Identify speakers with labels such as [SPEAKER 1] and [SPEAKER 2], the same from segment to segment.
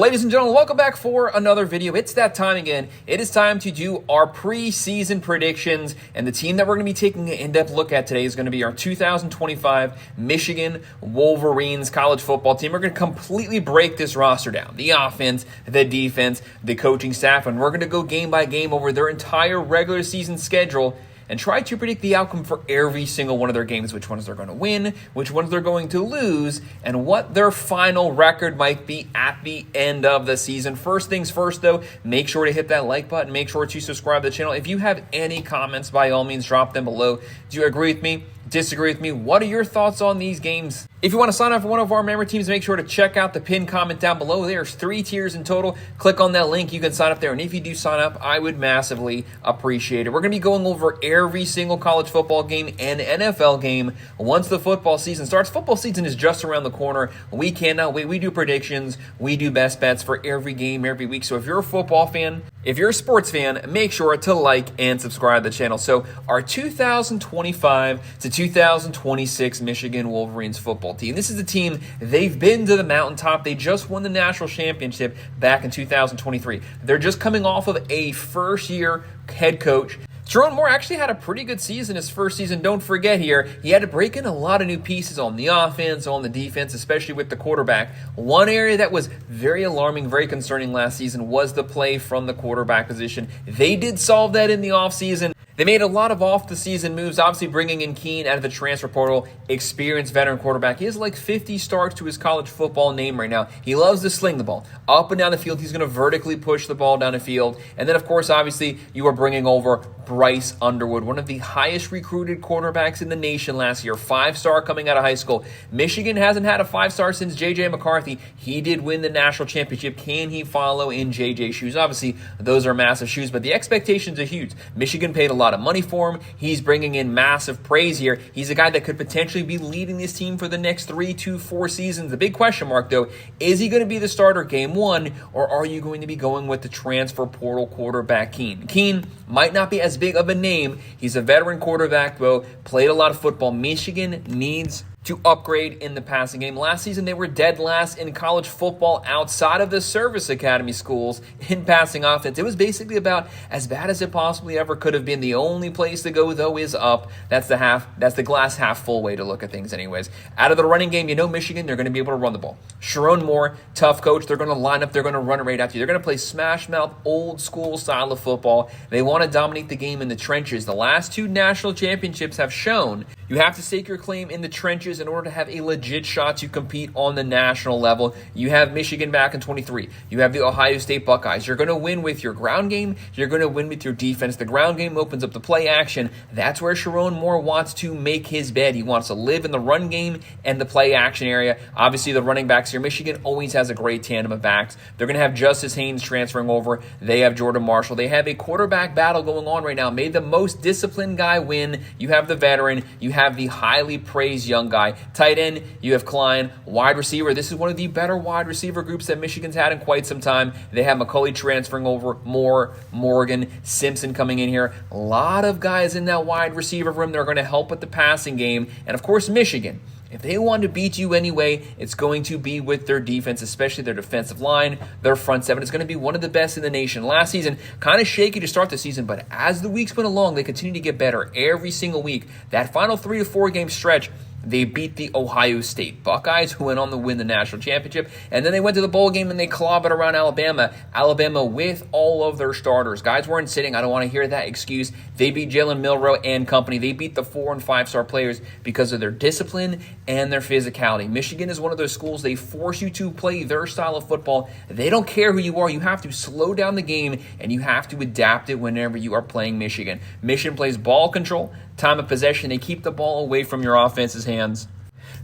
[SPEAKER 1] Ladies and gentlemen, welcome back for another video. It's that time again. It is time to do our preseason predictions, and the team that we're going to be taking an in-depth look at today is going to be our 2025 Michigan Wolverines college football team. We're going to completely break this roster down, the offense, the defense, the coaching staff, and we're going to go game by game over their entire regular season schedule and try to predict the outcome for every single one of their games, which ones they're going to win, which ones they're going to lose, and what their final record might be at the end of the season. First things first, though, make sure to hit that like button. Make sure to subscribe to the channel. If you have any comments, by all means, drop them below. Do you agree with me? Disagree with me? What are your thoughts on these games? If you want to sign up for one of our member teams, make sure to check out the pinned comment down below. There's 3 tiers in total. Click on that link. You can sign up there. And if you do sign up, I would massively appreciate it. We're going to be going over every single college football game and NFL game once the football season starts. Football season is just around the corner. We cannot wait. We do predictions. We do best bets for every game, every week. So if you're a football fan, if you're a sports fan, make sure to like and subscribe to the channel. So our 2025 to 2026 Michigan Wolverines football team. This is a team, they've been to the mountaintop. They just won the national championship back in 2023. They're just coming off of a first-year head coach. Sherrone Moore actually had a pretty good season his first season. Don't forget here, he had to break in a lot of new pieces on the offense, on the defense, especially with the quarterback. One area that was very alarming, very concerning last season was the play from the quarterback position. They did solve that in the offseason. They made a lot of off-the-season moves, obviously bringing in Keen out of the transfer portal, experienced veteran quarterback. He has like 50 starts to his college football name right now. He loves to sling the ball up and down the field. He's going to vertically push the ball down the field. And then, of course, obviously, you are bringing over Bryce Underwood, one of the highest recruited quarterbacks in the nation last year, 5-star coming out of high school. Michigan hasn't had a 5-star since J.J. McCarthy. He did win the national championship. Can he follow in J.J.'s shoes? Obviously, those are massive shoes, but the expectations are huge. Michigan paid a lot of money for him. He's bringing in massive praise here. He's a guy that could potentially be leading this team for the next 3 to 4 seasons. The big question mark, though, is he going to be the starter game 1, or are you going to be going with the transfer portal quarterback Keen? Keen might not be as big of a name. He's a veteran quarterback, though, played a lot of football. Michigan needs to upgrade in the passing game. Last season, they were dead last in college football outside of the service academy schools in passing offense. It was basically about as bad as it possibly ever could have been. The only place to go, though, is up. That's the glass half full way to look at things anyways. Out of the running game, you know Michigan, they're going to be able to run the ball. Sherrone Moore, tough coach. They're going to line up. They're going to run it right after you. They're going to play smash mouth, old school style of football. They want to dominate the game in the trenches. The last 2 national championships have shown you have to stake your claim in the trenches in order to have a legit shot to compete on the national level. You have Michigan back in 23. You have the Ohio State Buckeyes. You're going to win with your ground game. You're going to win with your defense. The ground game opens up the play action. That's where Sherrone Moore wants to make his bed. He wants to live in the run game and the play action area. Obviously, the running backs here. Michigan always has a great tandem of backs. They're going to have Justice Haynes transferring over. They have Jordan Marshall. They have a quarterback battle going on right now. May the most disciplined guy win. You have the veteran. You have the highly praised young guy. Tight end, you have Klein. Wide receiver, this is one of the better wide receiver groups that Michigan's had in quite some time. They have McCulley transferring over, Moore, Morgan, Simpson coming in here. A lot of guys in that wide receiver room. They're going to help with the passing game. And, of course, Michigan. If they want to beat you anyway, it's going to be with their defense, especially their defensive line, their front seven. It's going to be one of the best in the nation. Last season, kind of shaky to start the season, but as the weeks went along, they continue to get better every single week. That final 3 to 4 game stretch, they beat the Ohio State Buckeyes, who went on to win the national championship. And then they went to the bowl game and they clobbered around Alabama. Alabama with all of their starters. Guys weren't sitting. I don't want to hear that excuse. They beat Jalen Milroe and company. They beat the 4- and 5-star players because of their discipline and their physicality. Michigan is one of those schools. They force you to play their style of football. They don't care who you are. You have to slow down the game and you have to adapt it whenever you are playing Michigan. Michigan plays ball control, time of possession. They keep the ball away from your offense's hands.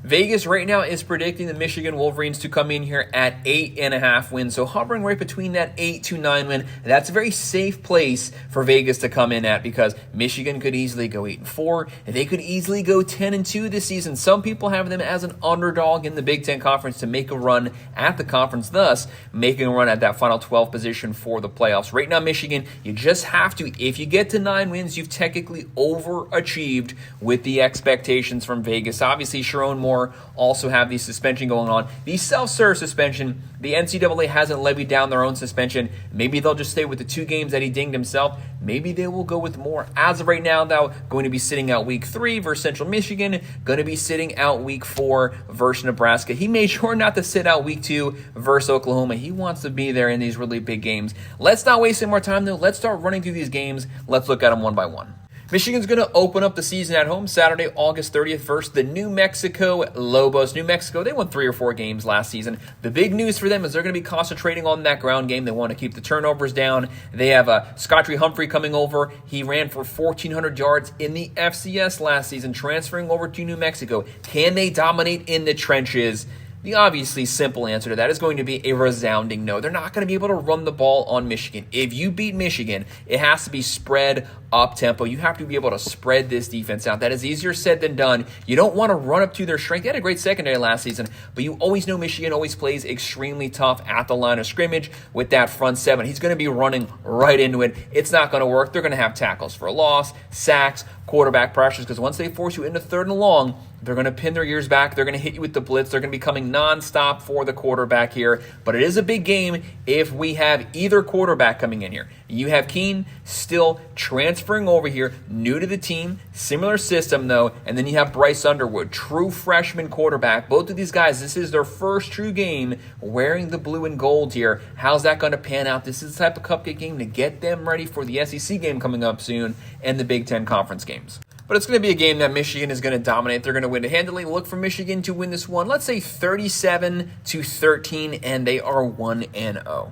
[SPEAKER 1] Vegas right now is predicting the Michigan Wolverines to come in here at 8.5 wins. So hovering right between that 8 to 9 win. That's a very safe place for Vegas to come in at because Michigan could easily go 8-4. And they could easily go 10-2 this season. Some people have them as an underdog in the Big Ten Conference to make a run at the conference, thus making a run at that final 12 position for the playoffs. Right now, Michigan, you just have to, if you get to 9 wins, you've technically overachieved with the expectations from Vegas. Obviously, Sherrone Moore Moore also have the suspension going on. The self-serve suspension, the NCAA hasn't levied down their own suspension. Maybe they'll just stay with the 2 games that he dinged himself. Maybe they will go with more. As of right now, though, going to be sitting out week 3 versus Central Michigan, going to be sitting out week 4 versus Nebraska. He made sure not to sit out week 2 versus Oklahoma. He wants to be there in these really big games. Let's not waste any more time, though. Let's start running through these games. Let's look at them one by one. Michigan's going to open up the season at home Saturday, August 30th versus the New Mexico Lobos. New Mexico, they won 3 or 4 games last season. The big news for them is they're going to be concentrating on that ground game. They want to keep the turnovers down. They have Scotty Humphrey coming over. He ran for 1,400 yards in the FCS last season, transferring over to New Mexico. Can they dominate in the trenches? The obviously simple answer to that is going to be a resounding no. They're not going to be able to run the ball on Michigan. If you beat Michigan, it has to be spread up tempo. You have to be able to spread this defense out. That is easier said than done. You don't want to run up to their strength. They had a great secondary last season, but you always know Michigan always plays extremely tough at the line of scrimmage with that front 7. He's going to be running right into it. It's not going to work. They're going to have tackles for a loss, sacks, quarterback pressures, because once they force you into 3rd and long, they're going to pin their ears back. They're going to hit you with the blitz. They're going to be coming nonstop for the quarterback here. But it is a big game if we have either quarterback coming in here. You have Keene still transferring over here, new to the team, similar system though. And then you have Bryce Underwood, true freshman quarterback. Both of these guys, this is their first true game wearing the blue and gold here. How's that going to pan out? This is the type of cupcake game to get them ready for the SEC game coming up soon and the Big Ten conference games. But it's going to be a game that Michigan is going to dominate. They're going to win it handily. Look for Michigan to win this one. Let's say 37-13, and they are 1-0.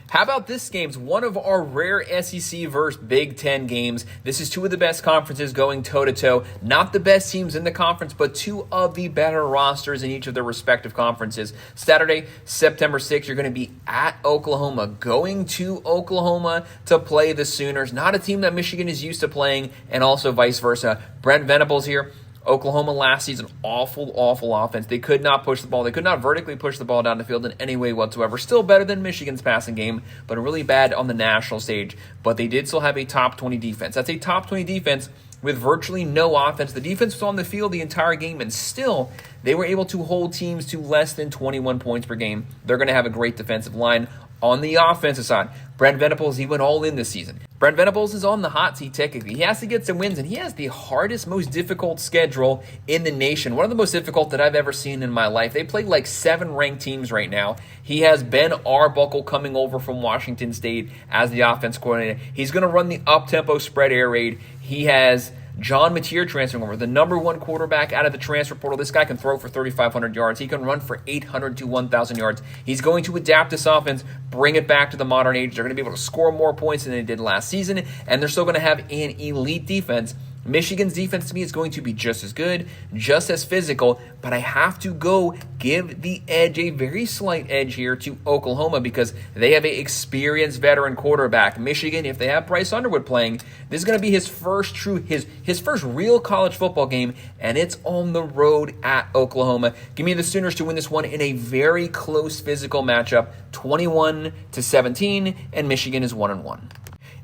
[SPEAKER 1] How about this game's one of our rare SEC versus Big Ten games? This is 2 of the best conferences going toe-to-toe. Not the best teams in the conference, but 2 of the better rosters in each of their respective conferences. Saturday, September 6th, you're going to be at Oklahoma, going to Oklahoma to play the Sooners. Not a team that Michigan is used to playing, and also vice versa. Brent Venables here. Oklahoma last season, awful offense. They could not push the ball. They could not vertically push the ball down the field in any way whatsoever. Still better than Michigan's passing game, but really bad on the national stage. But they did still have a top 20 defense. That's a top 20 defense with virtually no offense. The defense was on the field the entire game, and still they were able to hold teams to less than 21 points per game. They're going to have a great defensive line. On the offensive side, Brent Venables, he went all in this season. Brent Venables is on the hot seat technically. He has to get some wins, and he has the hardest, most difficult schedule in the nation. One of the most difficult that I've ever seen in my life. They play like 7 ranked teams right now. He has Ben Arbuckle coming over from Washington State as the offense coordinator. He's going to run the up-tempo spread air raid. He has John Mateer transferring over, the number 1 quarterback out of the transfer portal. This guy can throw for 3,500 yards. He can run for 800 to 1,000 yards. He's going to adapt this offense, bring it back to the modern age. They're going to be able to score more points than they did last season, and they're still going to have an elite defense. Michigan's defense to me is going to be just as good, just as physical, but I have to go give the edge, a very slight edge here to Oklahoma because they have an experienced veteran quarterback. Michigan, if they have Bryce Underwood playing, this is going to be his first real college football game, and it's on the road at Oklahoma. Give me the Sooners to win this one in a very close physical matchup, 21-17, and Michigan is 1-1.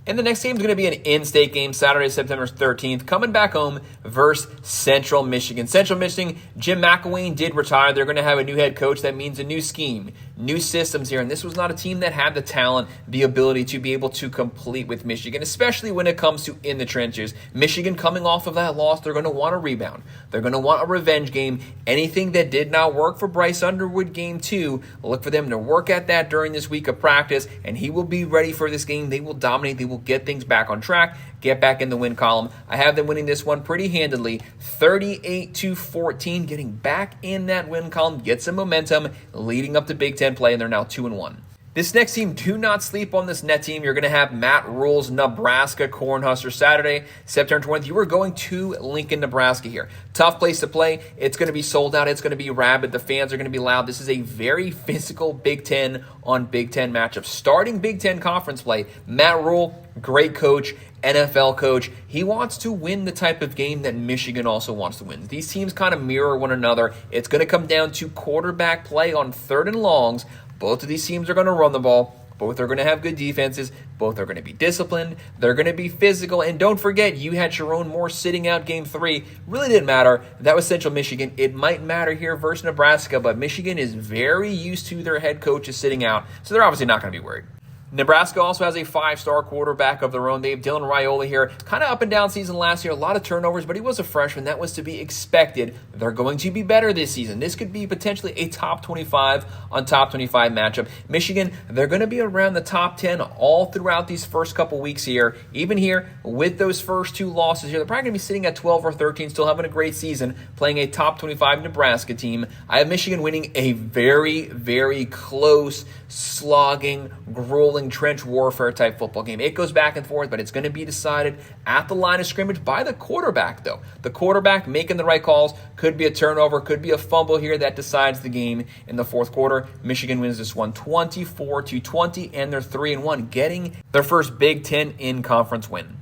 [SPEAKER 1] And the next game is going to be an in-state game, Saturday, September 13th, coming back home versus Central Michigan. Central Michigan, Jim McElwain did retire. They're going to have a new head coach. That means a new scheme, new systems here. And this was not a team that had the talent, the ability to be able to compete with Michigan, especially when it comes to in the trenches. Michigan coming off of that loss, they're going to want a rebound. They're going to want a revenge game. Anything that did not work for Bryce Underwood game 2, look for them to work at that during this week of practice, and he will be ready for this game. They will dominate. They will get things back on track, get back in the win column. I have them winning this one pretty handily, 38-14, getting back in that win column, get some momentum leading up to Big Ten play, and they're now 2-1. This next team, do not sleep on this net team. You're going to have Matt Rule's Nebraska Cornhuskers Saturday, September 20th. You are going to Lincoln, Nebraska here. Tough place to play. It's going to be sold out. It's going to be rabid. The fans are going to be loud. This is a very physical Big Ten on Big Ten matchup. Starting Big Ten conference play, Matt Rule, great coach, NFL coach. He wants to win the type of game that Michigan also wants to win. These teams kind of mirror one another. It's going to come down to quarterback play on 3rd and longs. Both of these teams are going to run the ball. Both are going to have good defenses. Both are going to be disciplined. They're going to be physical. And don't forget, you had Sherrone Moore sitting out game 3. Really didn't matter. That was Central Michigan. It might matter here versus Nebraska, but Michigan is very used to their head coaches sitting out, so they're obviously not going to be worried. Nebraska also has a 5-star quarterback of their own. They have Dylan Raiola here. Kind of up and down season last year. A lot of turnovers, but he was a freshman. That was to be expected. They're going to be better this season. This could be potentially a top 25 on top 25 matchup. Michigan, they're going to be around the top 10 all throughout these first couple weeks here. Even here, with those first 2 losses here, they're probably going to be sitting at 12 or 13, still having a great season, playing a top 25 Nebraska team. I have Michigan winning a very, very close, slogging, grueling trench warfare type football game. It goes back and forth, but it's going to be decided at the line of scrimmage by the quarterback, though. The quarterback making the right calls. Could be a turnover, could be a fumble here that decides the game in the fourth quarter. Michigan wins this one 24-20, and they're 3-1, getting their first Big Ten in-conference win.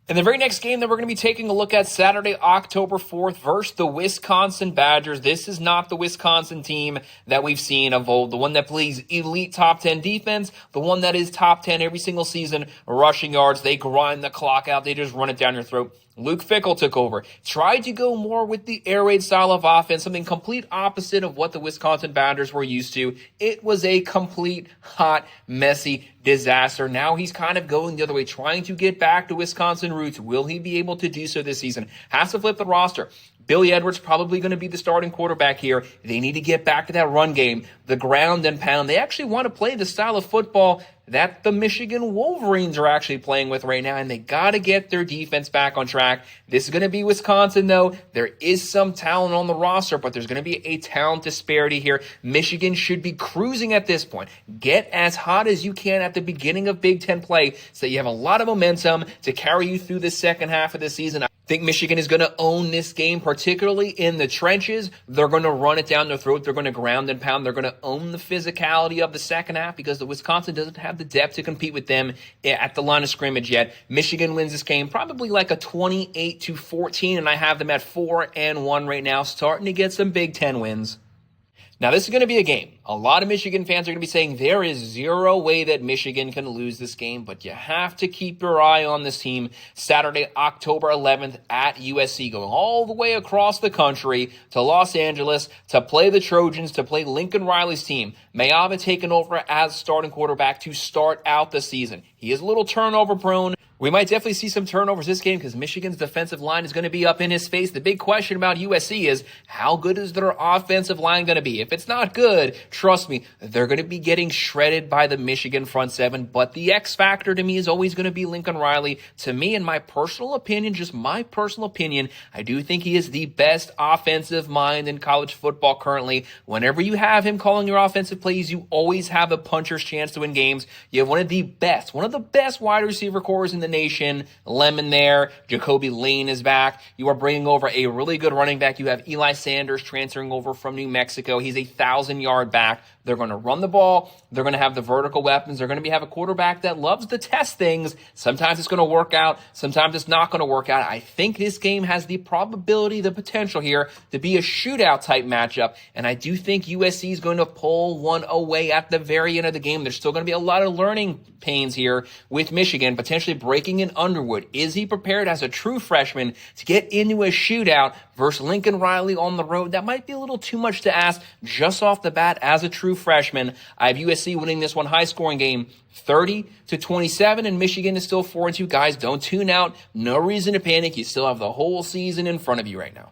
[SPEAKER 1] And the very next game that we're going to be taking a look at Saturday, October 4th versus the Wisconsin Badgers. This is not the Wisconsin team that we've seen of old, the one that plays elite top 10 defense, the one that is top 10 every single season, rushing yards. They grind the clock out. They just run it down your throat. Luke Fickell took over, tried to go more with the air raid style of offense, something complete opposite of what the Wisconsin Badgers were used to. It was a complete, hot, messy disaster. Now he's kind of going the other way, trying to get back to Wisconsin roots. Will he be able to do so this season? Has to flip the roster. Billy Edwards probably going to be the starting quarterback here. They need to get back to that run game, the ground and pound. They actually want to play the style of football that the Michigan Wolverines are actually playing with right now, and they got to get their defense back on track. This is going to be Wisconsin, though. There is some talent on the roster, but there's going to be a talent disparity here. Michigan should be cruising at this point. Get as hot as you can at the beginning of Big Ten play so that you have a lot of momentum to carry you through the second half of the season. I think Michigan is going to own this game, particularly in the trenches. They're going to run it down their throat. They're going to ground and pound. They're going to own the physicality of the second half because the Wisconsin doesn't have the depth to compete with them at the line of scrimmage yet. Michigan wins this game probably like a 28-14, and I have them at 4-1 right now, starting to get some Big Ten wins. Now, this is going to be a game. A lot of Michigan fans are going to be saying there is zero way that Michigan can lose this game, but you have to keep your eye on this team Saturday, October 11th at USC, going all the way across the country to Los Angeles to play the Trojans, to play Lincoln Riley's team. Mayava taking over as starting quarterback to start out the season. He is a little turnover prone. We might definitely see some turnovers this game because Michigan's defensive line is going to be up in his face. The big question about USC is how good is their offensive line going to be? If it's not good, trust me, they're going to be getting shredded by the Michigan front seven. But the X factor to me is always going to be Lincoln Riley. To me, in my personal opinion, just my personal opinion, I do think he is the best offensive mind in college football currently. Whenever you have him calling your offensive plays, you always have a puncher's chance to win games. You have one of the best wide receiver cores in the nation. Lemon there. Jacoby Lane is back. You are bringing over a really good running back. You have Eli Sanders transferring over from New Mexico. He's a 1,000-yard back. They're going to run the ball. They're going to have the vertical weapons. They're going to have a quarterback that loves to test things. Sometimes it's going to work out. Sometimes it's not going to work out. I think this game has the probability, the potential here to be a shootout type matchup. And I do think USC is going to pull one away at the very end of the game. There's still going to be a lot of learning pains here with Michigan, potentially breaking in Underwood. Is he prepared as a true freshman to get into a shootout versus Lincoln Riley on the road? That might be a little too much to ask just off the bat as a true freshman. I have USC winning this one high-scoring game 30-27, and Michigan is still 4-2. Guys, don't tune out. No reason to panic. You still have the whole season in front of you right now.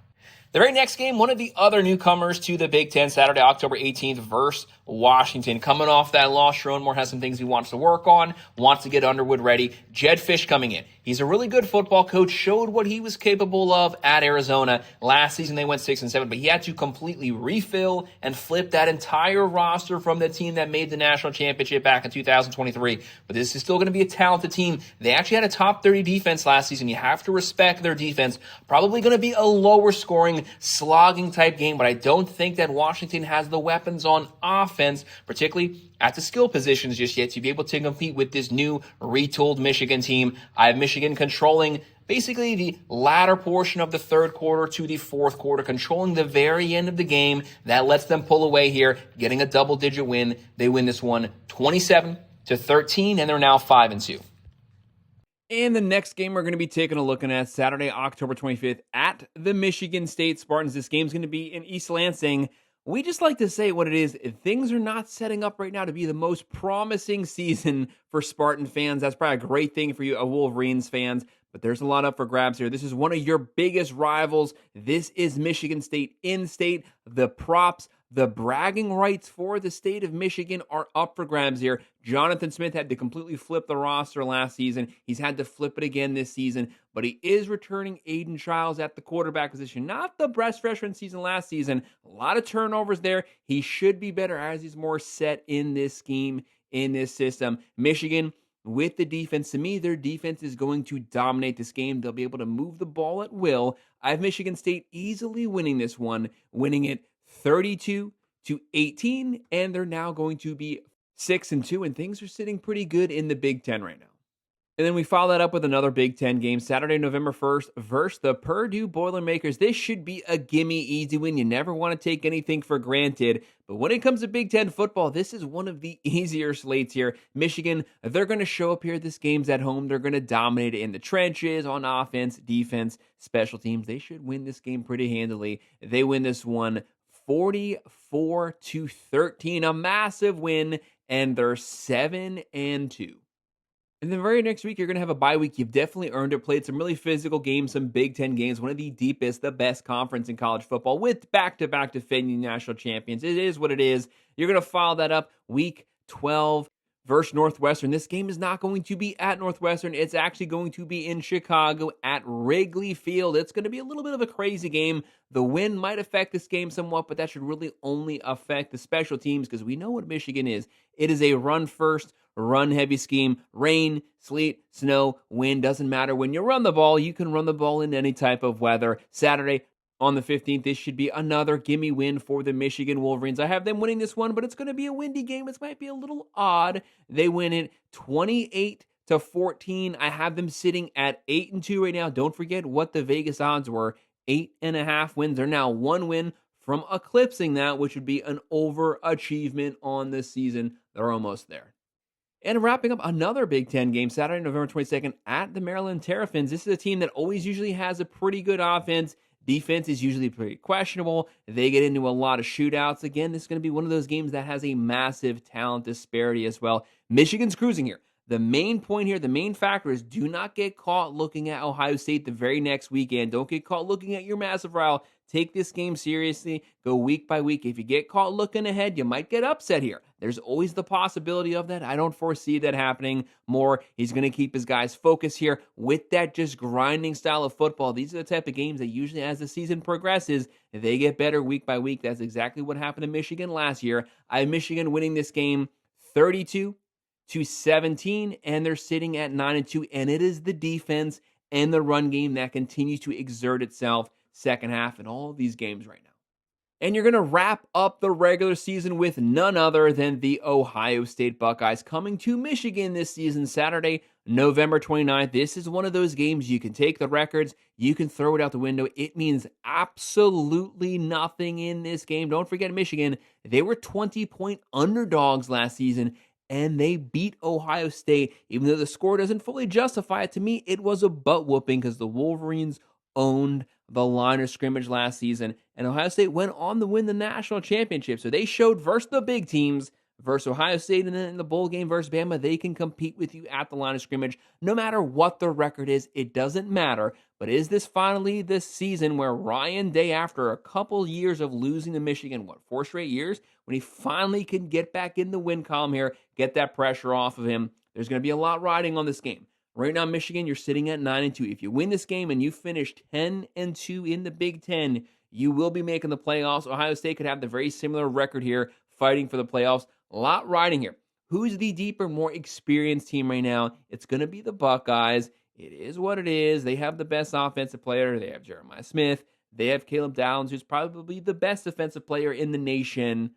[SPEAKER 1] The very next game, one of the other newcomers to the Big Ten, Saturday, October 18th versus Washington. Coming off that loss, Sherrone Moore has some things he wants to work on, wants to get Underwood ready. Jedd Fisch coming in. He's a really good football coach, showed what he was capable of at Arizona. Last season, they went 6-7, but he had to completely refill and flip that entire roster from the team that made the national championship back in 2023. But this is still going to be a talented team. They actually had a top 30 defense last season. You have to respect their defense. Probably going to be a lower scoring, slogging type game, but I don't think that Washington has the weapons on offense, particularly at the skill positions just yet, to be able to compete with this new retooled Michigan team. I have Michigan controlling basically the latter portion of the third quarter to the fourth quarter, controlling the very end of the game. That lets them pull away here, getting a double-digit win. They win this one 27-13, and they're now 5-2.
[SPEAKER 2] And the next game we're going to be taking a look at Saturday, October 25th at the Michigan State Spartans. This game's going to be in East Lansing. We just like to say what it is. Things are not setting up right now to be the most promising season for Spartan fans. That's probably a great thing for you Wolverines fans, but there's a lot up for grabs here. This is one of your biggest rivals. This is Michigan State in-state. The props, the bragging rights for the state of Michigan are up for grabs here. Jonathan Smith had to completely flip the roster last season. He's had to flip it again this season, but he is returning Aiden Childs at the quarterback position. Not the best freshman season last season. A lot of turnovers there. He should be better as he's more set in this scheme, in this system. Michigan, with the defense, to me, their defense is going to dominate this game. They'll be able to move the ball at will. I have Michigan State easily winning this one, winning it 32-18, and they're now going to be 6-2, and things are sitting pretty good in the Big Ten right now. And then we follow that up with another Big Ten game, Saturday, November 1st, versus the Purdue Boilermakers. This should be a gimme easy win. You never want to take anything for granted. But when it comes to Big Ten football, this is one of the easier slates here. Michigan, they're going to show up here. This game's at home. They're going to dominate it in the trenches, on offense, defense, special teams. They should win this game pretty handily. They win this one 44-13, a massive win, and they're 7-2. And then very next week, you're going to have a bye week. You've definitely earned it. Played some really physical games, some Big Ten games, one of the deepest, the best conference in college football with back-to-back defending national champions. It is what it is. You're going to follow that up week 12 versus Northwestern. This game is not going to be at Northwestern. It's actually going to be in Chicago at Wrigley Field. It's going to be a little bit of a crazy game. The wind might affect this game somewhat, but that should really only affect the special teams because we know what Michigan is. It is a run-first, run-heavy scheme. Rain, sleet, snow, wind, doesn't matter. When you run the ball, you can run the ball in any type of weather. Saturday, on the 15th, this should be another gimme win for the Michigan Wolverines. I have them winning this one, but it's going to be a windy game. It might be a little odd. They win it 28-14. I have them sitting at 8-2 right now. Don't forget what the Vegas odds were. 8.5 wins. They're now one win from eclipsing that, which would be an overachievement on this season. They're almost there. And wrapping up another Big Ten game, Saturday, November 22nd at the Maryland Terrapins. This is a team that always usually has a pretty good offense. Defense is usually pretty questionable. They get into a lot of shootouts. Again, this is going to be one of those games that has a massive talent disparity as well. Michigan's cruising here. The main point here, the main factor is do not get caught looking at Ohio State the very next weekend. Don't get caught looking at your massive rival. Take this game seriously. Go week by week. If you get caught looking ahead, you might get upset here. There's always the possibility of that. I don't foresee that happening. Moore, he's going to keep his guys focused here with that just grinding style of football. These are the type of games that usually as the season progresses, they get better week by week. That's exactly what happened to Michigan last year. I have Michigan winning this game 32-17, and they're sitting at 9-2, and it is the defense and the run game that continues to exert itself second half in all of these games right now. And you're going to wrap up the regular season with none other than the Ohio State Buckeyes coming to Michigan this season, Saturday, November 29th. This is one of those games you can take the records, you can throw it out the window. It means absolutely nothing in this game. Don't forget Michigan, they were 20-point underdogs last season, and they beat Ohio State. Even though the score doesn't fully justify it, to me, it was a butt whooping because the Wolverines owned the line of scrimmage last season, and Ohio State went on to win the national championship. So they showed versus the big teams, versus Ohio State, and then in the bowl game versus Bama, they can compete with you at the line of scrimmage. No matter what the record is, it doesn't matter. But is this finally this season where Ryan Day, after a couple years of losing to Michigan, 4 straight years, when he finally can get back in the win column here, get that pressure off of him? There's going to be a lot riding on this game. Right now, Michigan, you're sitting at 9-2. If you win this game and you finish 10-2 in the Big Ten, you will be making the playoffs. Ohio State could have the very similar record here, fighting for the playoffs. A lot riding here. Who's the deeper, more experienced team right now? It's going to be the Buckeyes. It is what it is. They have the best offensive player. They have Jeremiah Smith. They have Caleb Downs, who's probably the best defensive player in the nation.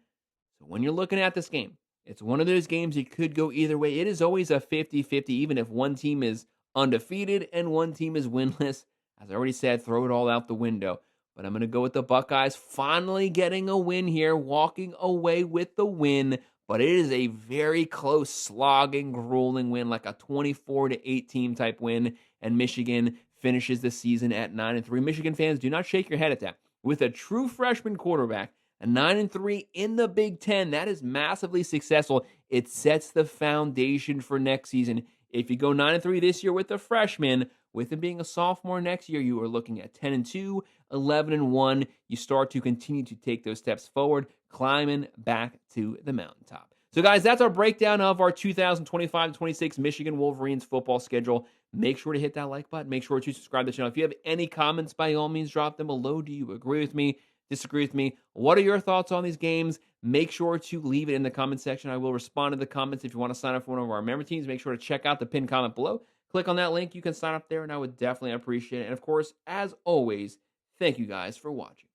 [SPEAKER 2] So when you're looking at this game, it's one of those games that could go either way. It is always a 50-50, even if one team is undefeated and one team is winless. As I already said, throw it all out the window. But I'm going to go with the Buckeyes finally getting a win here, walking away with the win. But it is a very close, slogging, grueling win, like a 24-18 type win. And Michigan finishes the season at 9-3. Michigan fans, do not shake your head at that. With a true freshman quarterback, a 9-3 in the Big Ten, that is massively successful. It sets the foundation for next season. If you go 9-3 this year with a freshman, with him being a sophomore next year, you are looking at 10-2, 11-1. You start to continue to take those steps forward, climbing back to the mountaintop. So, guys, that's our breakdown of our 2025-26 Michigan Wolverines football schedule. Make sure to hit that like button. Make sure to subscribe to the channel. If you have any comments, by all means, drop them below. Do you agree with me? Disagree with me? What are your thoughts on these games? Make sure to leave it in the comment section. I will respond to the comments. If you want to sign up for one of our member teams, make sure to check out the pinned comment below. Click on that link. You can sign up there, and I would definitely appreciate it. And, of course, as always, thank you guys for watching.